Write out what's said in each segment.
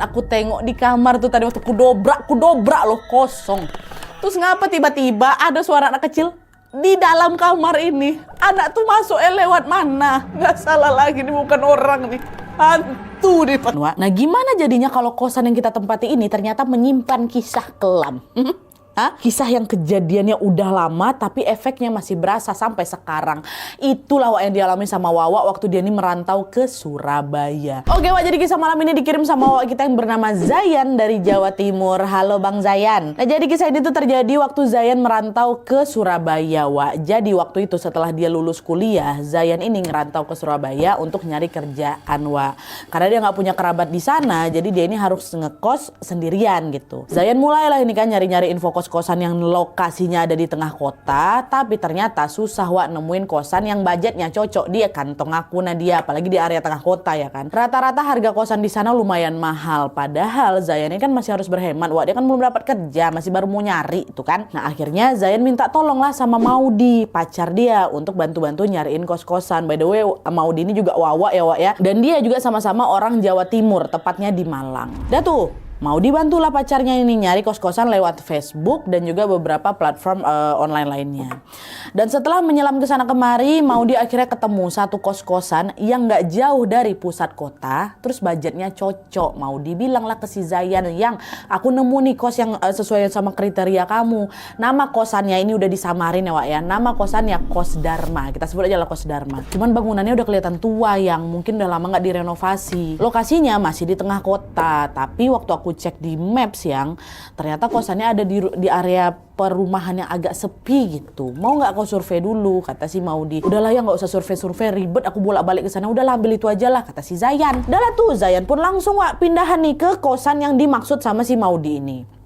Aku tengok di kamar tuh tadi waktu kudobrak loh, kosong. Terus ngapa tiba-tiba ada suara anak kecil di dalam kamar ini? Anak tuh masuk lewat mana? Nggak salah lagi, ini bukan orang nih, hantu nih. Nah, gimana jadinya kalau kosan yang kita tempati ini ternyata menyimpan kisah kelam? Kisah yang kejadiannya udah lama tapi efeknya masih berasa sampai sekarang. Itulah Wak yang dialami sama Wawa waktu dia ini merantau ke Surabaya. Oke Wak, jadi kisah malam ini dikirim sama Wawa kita yang bernama Zayan dari Jawa Timur. Halo Bang Zayan. Nah, jadi kisah ini tuh terjadi waktu Zayan merantau ke Surabaya, Wak. Jadi waktu itu setelah dia lulus kuliah, Zayan ini ngerantau ke Surabaya untuk nyari kerjaan, Wak. Karena dia nggak punya kerabat di sana, jadi dia ini harus ngekos sendirian gitu. Zayan mulailah ini kan nyari-nyari info kos-kosan yang lokasinya ada di tengah kota, tapi ternyata susah Wak nemuin kosan yang budgetnya cocok dia kantong aku Nadia, apalagi di area tengah kota ya kan. Rata-rata harga kosan di sana lumayan mahal, padahal Zayan ini kan masih harus berhemat Wak, dia kan belum dapat kerja, masih baru mau nyari itu kan. Nah akhirnya Zayan minta tolong lah sama Maudi, pacar dia, untuk bantu-bantu nyariin kos-kosan. By the way, Maudi ini juga Wawa ya Wak ya, dan dia juga sama-sama orang Jawa Timur, tepatnya di Malang. Dah tuh mau dibantulah pacarnya ini nyari kos-kosan lewat Facebook dan juga beberapa platform online lainnya. Dan setelah menyelam ke sana kemari, Maudi akhirnya ketemu satu kos-kosan yang nggak jauh dari pusat kota. Terus budgetnya cocok. Maudi bilang lah ke si Zayan, yang aku nemu nih kos yang sesuai sama kriteria kamu. Nama kosannya ini udah disamarin ya Wak ya. Nama kosannya Kos Dharma. Kita sebut aja lah Kos Dharma. Cuman bangunannya udah kelihatan tua, yang mungkin udah lama nggak direnovasi. Lokasinya masih di tengah kota, tapi waktu aku cek di Maps yang ternyata kosannya ada di area perumahan yang agak sepi gitu. Mau nggak kau survei dulu, kata si Maudi. Udahlah ya, nggak usah survei ribet, aku bolak-balik ke sana. Udahlah ambil itu aja lah, kata si Zayan. Udahlah tuh Zayan pun langsung Wak pindahan nih ke kosan yang dimaksud sama si Maudi ini.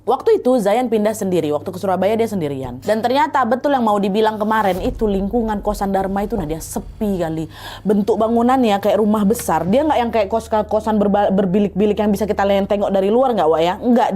Waktu itu Zayan pindah sendiri, waktu ke Surabaya dia sendirian. Dan ternyata betul yang mau dibilang kemarin, itu lingkungan kosan Dharma itu Nadia sepi kali. Bentuk bangunannya kayak rumah besar. Dia nggak yang kayak kosan berbilik-bilik yang bisa kita lihat tengok dari luar nggak Wak ya? Nggak.